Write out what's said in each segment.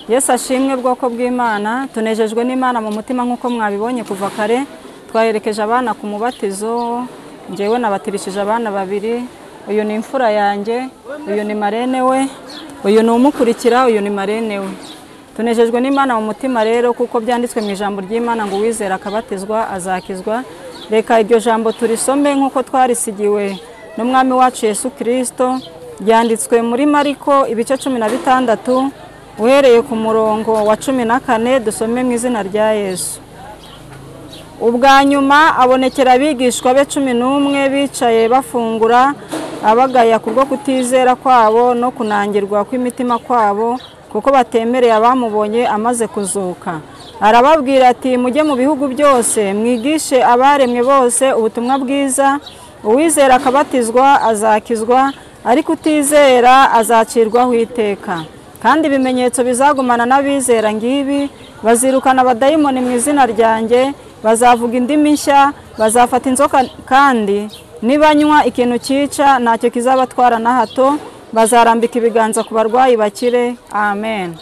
Yesu ashimwe bwoko bw'Imana, tunejejwe n'Imana mu mutima nk'uko mwabibonye kuva kare. Twaherekeje abana ku mubatizo, njyewe nabatirishije abana babiri. Uyu ni imfura yanjye, uyu ni marene we, uyu ni umukurikira, uyu ni marene we. Tunejejwe n'Imana mu mutima rero kuko byanditswe mu ijambo ry'Imana ngo uwizera akabatizwa azakizwa. Reka iryo jambo turisome nk'uko twarisigiwe n'umwami wacu Yesu Kristo. Byanditswe muri Mariko ibice 16 uhereye ku murongo wa 14. Dusome mu izina rya Yesu. Ubwa nyuma abonekera abigishwa be 11 bicaye bafungura, abagaya kubwo kutizera kwabo no kunangirwa kw'imitima kwabo kuko batemereye abamubonye amaze kuzuka. Arababwira ati, mujye mu bihugu byose mwigishe abaremwe bose ubutumwa bwiza. Uwizera akabatizwa azakizwa, ariko utizera azacirwaho iteka. Kandi ibimenyetso bizagumana n'abizera ngibi: bazirukana abadayimoni mu izina ryanjye, bazavuga indimi nshya, bazafata inzoka, kandi nibanywa ikintu cyica ntacyo kizabatwara na hato, bazarambika ibiganza ku barwayi bakire. Amen.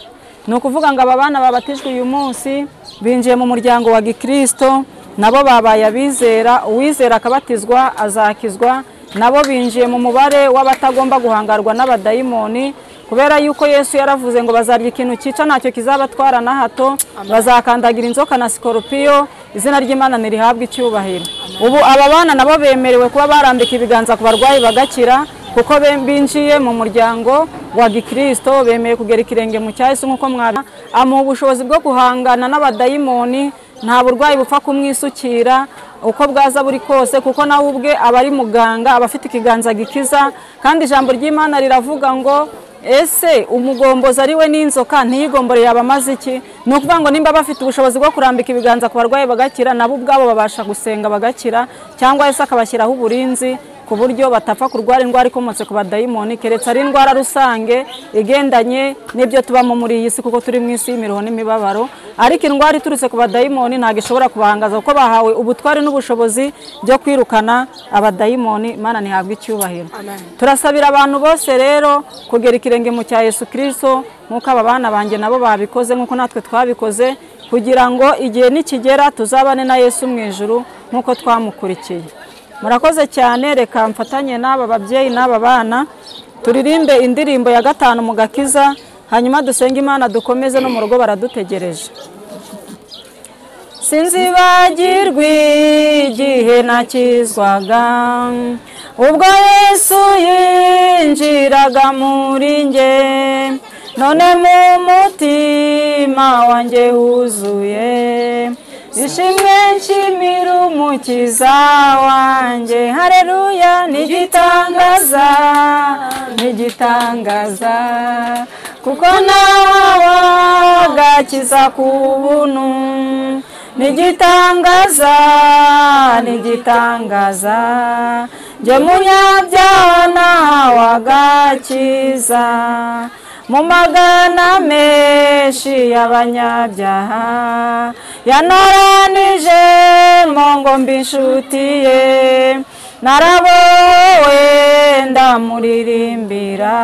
Ni ukuvuga ngo aba bana babatijwe uyu munsi binjiye mu muryango wa Gikristo, nabo babaye abizera. Uwizera akabatizwa azakizwa, nabo binjiye mu mubare w'abatagomba guhangarwa n'abadayimoni, kubera yuko Yesu yaravuze ngo bazarya ikintu cyica ntacyo kizabatwara na hato. Bazakandagira inzoka na sikorupiyo. Izina ry'Imana nirihabwe icyubahiro. Ubu aba bana nabo bemerewe kuba barambika ibiganza ku barwayi bagakira, kuko binjiye mu muryango wa Gikristo, bemeye kugera ikirenge mu cya Yesu nk'uko mwabibona. Amuha ubushobozi bwo guhangana n'abadayimoni, nta burwayi bupfa kumwisukira uko bwaza buri kose, kuko nawe ubwe aba ari muganga, aba afite ikiganza gikiza. Kandi ijambo ry'Imana riravuga ngo ese umugombozi ari we n'inzoka ntiyigombore yaba amaze iki? Ni ukuvuga ngo nimba bafite ubushobozi bwo kurambika ibiganza ku barwayi bagakira, nabo ubwabo babasha gusenga bagakira, cyangwa Yesu akabashyiraho uburinzi ku buryo batapfa kurwara indwara ikomotse ku badayimoni, keretse ari indwara rusange igendanye n'ibyo tubamo muri iyi si, kuko turi mu isi y'imiruho n'imibabaro. Ariko indwara iturutse ku badayimoni ntabwo ishobora kubahangaza, kuko bahawe ubutware n'ubushobozi byo kwirukana abadayimoni. Imana ntihabwe icyubahiro. Turasabira abantu bose rero kugera ikirenge mu cya Yesu Kristo nk'uko aba bana banjye nabo babikoze, nk'uko natwe twabikoze, kugira ngo igihe nikigera tuzabane na Yesu mu ijuru nk'uko twamukurikiye. Murakoze cyane. Reka mfatanye n'aba babyeyi n'aba bana turirimbe indirimbo ya 5 mu gakiza, hanyuma dusenge Imana dukomeze no mu rugo baradutegereje. Sinzibagirwa igihe nakizwaga, ubwo Yesu yinjiraga muri nge, none mu mutima wanjye huzuye ishimwe nshimira umukiza wanjye. Haleluya. Nigitangaza, nigitangaza, kuko nawe agakiza ku buntu. Nigitangaza, nigitangaza, njye munyabyaha nawe agakiza. Mu magana menshi y'abanyabyaha yanoranije ngo mbe inshuti ye, narabowe ndamuririmbira,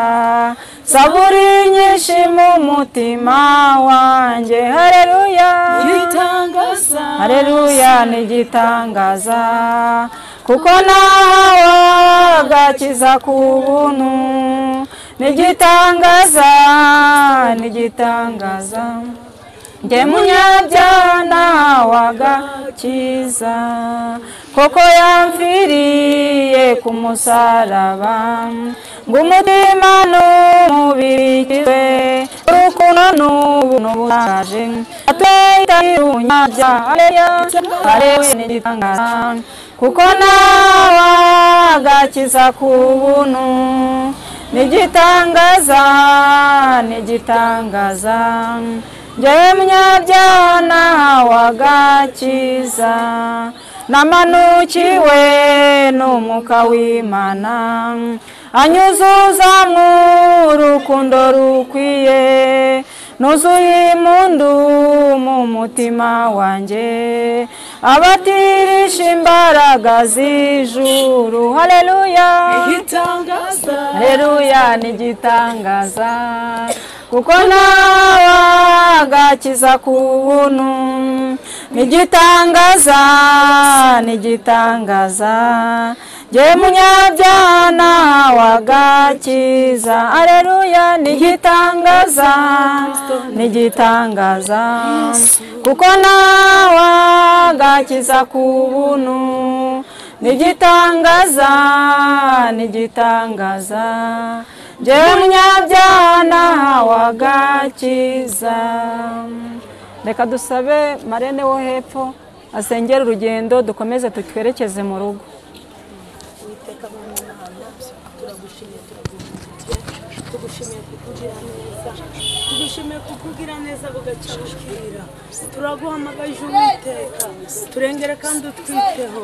zaburi nyinshi mu mutima wanjye. Haleluya. Nigitangaza, haleluya, nigitangaza, kuko nawe agakiza ku buntu. Nigitangaza, nigitangaza, njye munyabyaha nawe agakiza. Koko yamfiriye ku musaraba, ngo umutima n'umubiri kiwe, urukundo n'ubuntu butangaje atwita irunyabyaha. Haleluya. Nigitangaza, kuko nawe agakiza ku buntu. Nigitangaza, nigitangaza, njyewe munyabyaha nawe agakiza. Namanukiwe n'umwuka w'Imana, anyuzuza mu rukundo rukwiye, nuzuye impundu mu mutima wanjye, abatirisha imbaraga z'ijuru. Haleluya. Nigitangaza, haleluya, nigitangaza, kuko nawe wagakiza ku buntu nigitangaza nigitangaza je munyabyana wagakiza aleluya nigitangaza nigitangaza kuko nawe wagakiza ku buntu nigitangaza nigitangaza je munyabyana wagakiza. Reka dusabe Marene wo hepfo asengera urugendo dukomeze tutwerekeze mu rugo. Tugushimiye kukugira neza bugacabukira turaguhamagaje Uwiteka turengere kandi utwiteho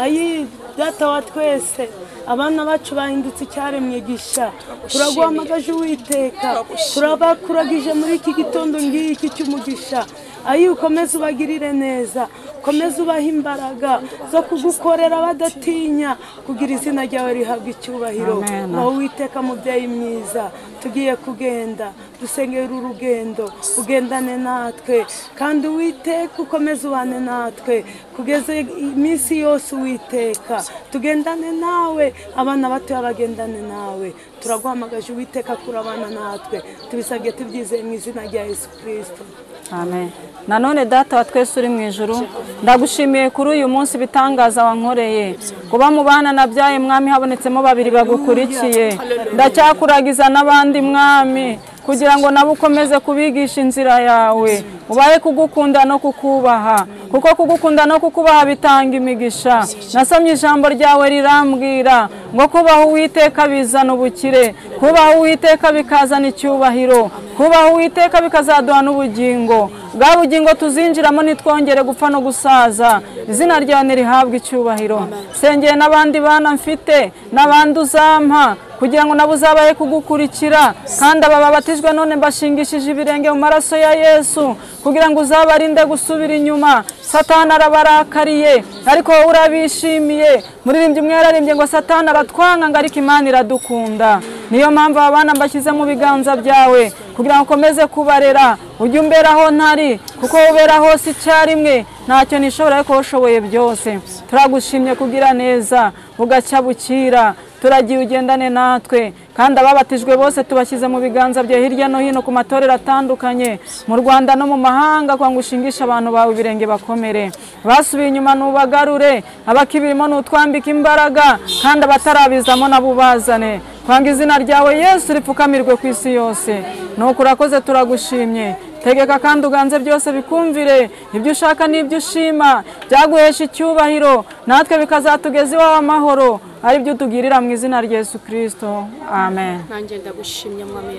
ayi data wa twese abana bacu bahindutse icyaremwe gisha turaguhamagaje Uwiteka turabakuragije muri iki gitondo ngiki cy'umugisha ayi ukomeze ubagirire neza ukomeze ubaha imbaraga zo kugukorera badatinya kugira izina ryawe rihabwa icyubahiro wowe Uwiteka mubyeyi mwiza tugiye kugenda dusengera urugendo ugendane natwe kandi Uwiteka ukomeze ubane natwe kugeza iminsi yose Uwiteka tugendane nawe abana bato bagendane nawe turaguhamagaje Uwiteka kurabana natwe tubisabye tubyizeye mu izina rya Yesu Kristo. Amen. Nanone data wa twese uri mu ijuru ndagushimiye kuri uyu munsi bitangaza wankoreye kuba mu bana nabyaye mwami habonetsemo babiri bagukurikiye ndacyakuragiza n'abandi mwami kugira ngo nabo ukomeze kubigisha inzira yawe ubaye kugukunda no kukubaha kuko kugukunda no kukubaha bitanga imigisha. Nasomye ijambo ryawe rirambwira ngo kubaha Uwiteka bizana ubukire kubaha Uwiteka bikazana icyubahiro kubaha Uwiteka bikazaduha n'ubugingo bwa bugingo tuzinjiramo nitwongere gupfa no gusaza izina ryawe nirihabwe icyubahiro. Sengeye n'abandi bana mfite n'abandi uzampa kugira ngo nabo uzabaye kugukurikira kandi aba babatijwe none mbashingishije ibirenge mu maraso ya Yesu kugira ngo uzabarinde gusubira inyuma. Satani arabarakariye ariko wowe urabishimiye. Muririmbyi umwe yararimbye ngo Satani aratwanga ngo ariko Imana iradukunda. Niyo mpamvu abana mbashyize mu biganza byawe kugira ngo ukomeze kubarera ujye umbera aho ntari kuko ubera hose icyarimwe ntacyo nishobora ariko ushoboye byose. Turagushimye kugira neza bugacya bukira turagiye ugendane natwe kandi ababatijwe bose tubashyize mu biganza bye hirya no hino ku matorero atandukanye mu Rwanda no mu mahanga kwa ngushingisha abantu bawe ibirenge bakomere basubiye inyuma nubagarure abakibirimo nutwambika imbaraga kandi abatarabizamo nabubazane kwanga izina ryawe Yesu ripfukamirwe ku isi yose. Nuko urakoze turagushimye tegeka kandi uganze byose bikumvire ibyo ushaka n'ibyo ushima byaguhesha icyubahiro natwe bikazatugeza iwawe amahoro ari byo tugirira mu izina rya Yesu Kristo. Amen. Nanjye ndagushimye mwami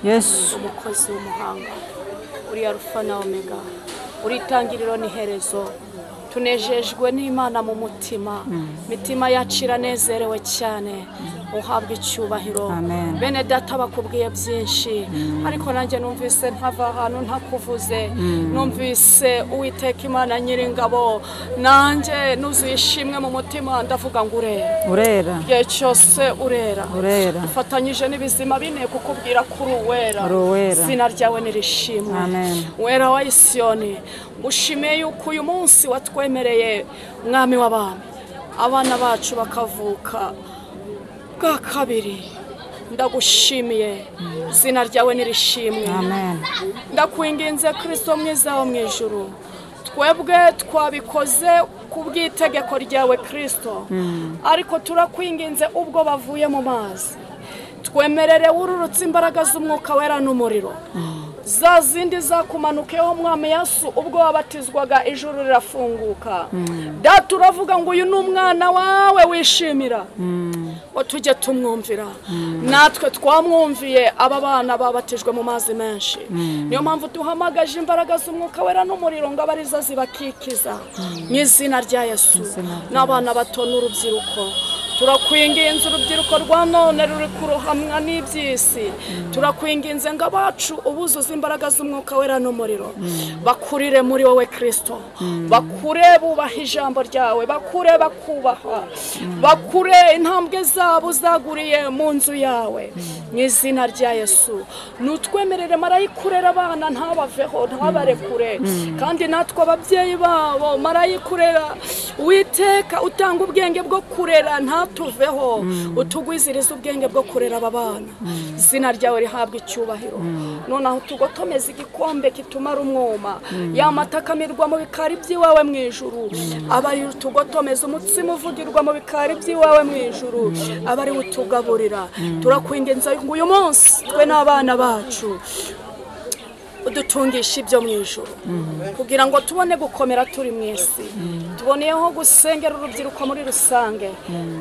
Yesu umukozi w'umuhanga uri Alpha na Omega uri itangiriro n'iherezo tunejejwe n'Imana mu mutima mitima yacira nezerewe cyane uhabwa icyubahiro. Bene data bakubwiye byinshi ariko nanjye numvise ntava ahantu ntakuvuze numvise Uwiteka Imana Nyiringabo nanjye nuzuye ishimwe mu mutima ndavuga ngo urera igihe cyose urera ufatanyije n'ibizima bine kukubwira kuri uwera izina ryawe nirishimwe. Wera wa Isiyoni ushimiye yuko uyu munsi watwemereye mwami w'abami abana bacu bakavuka bwa kabiri ndagushimiye izina ryawe nirishimwe. Ndakwinginze Kristo mwiza wo mu ijuru twebwe twabikoze kubw'itegeko ryawe Kristo ariko turakwinginze ubwo bavuye mu mazi twemerere wururutse imbaraga z'umwuka wera n'umuriro za zindi zakumanukeho mwami Yesu ubwo wabatizwaga ijuru rirafunguka. Data uravuga ngo uyu ni umwana wawe wishimira ngo tujye tumwumvira natwe twamwumviye aba bana babatijwe mu mazi menshi niyo mpamvu duhamagaje imbaraga z'umwuka wera n'umuriro ngo abariza zibakikiza mu izina rya Yesu n'abana bato n'urubyiruko turakwinginze urubyiruko rwa none ruri kurohamwa n'iby'isi, turakwinginze ngo abacu ubuzuza imbaraga z'umwuka wera n'umuriro, bakurire muri wowe Kristo, bakure bubaha ijambo ryawe, bakure bakubaha, bakure intambwe zabo zaguriye mu nzu yawe, mu izina rya Yesu. Nutwemerere marayikurera abana ntabaveho, ntabarekure, kandi natwe ababyeyi babo marayikurera, Uwiteka utanga ubwenge bwo kurera ntatuveho, utugwiziriza ubwenge bwo kurera aba bana, izina ryawe rihabwa icyubahiro. Noneho tugotomeza igikombe kitumara umwuma, yamatamirwa mu bikari by'iwawe mu ijuru, abari tugotomeza umutsima uvugirwa mu bikari by'iwawe mu ijuru, abari utugaburira. Turakwinginze ngo uyu munsi twe n'abana bacu udutungisha ibyo mu ijuru, kugira ngo tubone gukomera turi mu isi. Tuboneyeho gusengera urubyiruko muri rusange,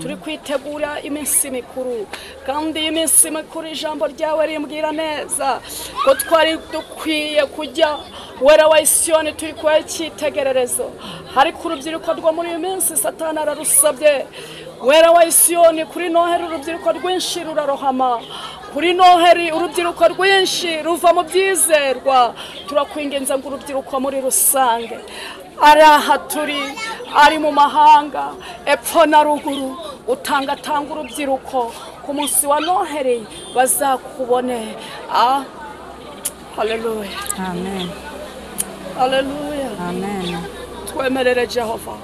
turi kwitegura iminsi mikuru, kandi iyi minsi mikuru ijambo ryawe rimbwira neza ko twari dukwiye kujya wera wa Siyoni, turi kubaha icyitegererezo. Ariko urubyiruko rwo muri iyi minsi Satani ararusabye. Wera wa Siyoni, kuri Noheri urubyiruko rwinshi rurarohama, kuri Noheri urubyiruko rwinshi ruva mu byizerwa. Turakwinginze ngo urubyiruko muri rusange, ari aha turi, ari mu mahanga, epfo na ruguru, utanga urubyiruko ku munsi wa Noheri bazakubone. Haleluya, amen, haleluya, amen. Twemerere Jehova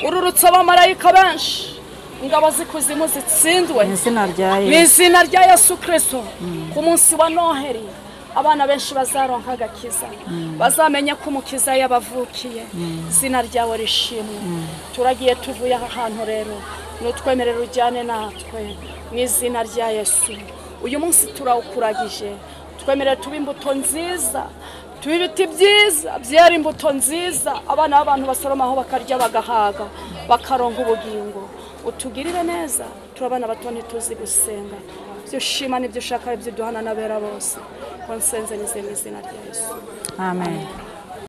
ururutse abamarayika benshi, ingabo z'ikuzimu zitsindwe Mu izina rya mu Yesu. izina rya Yesu Kristo. Ku munsi wa Noheri abana benshi bazaronka agakiza, bazamenye ko umukiza yabavukiye, izina ryawe rishimwe. Turagiye tuvuye aha hantu rero, nutwemerere ujyane natwe mu izina rya Yesu. Uyu munsi turawukuragije, twemerere tuba imbuto nziza, tuba ibiti byiza byera imbuto nziza, abana b'abantu basoromaho bakarya bagahaga, bakaronka ubugingo. Utugirire neza, turabana bato ntituzi gusenga, ibyo ushima n'ibyo ushaka ibyo duhana n'abera bose. Konsenze nizeye mu izina rya Yesu, Amen.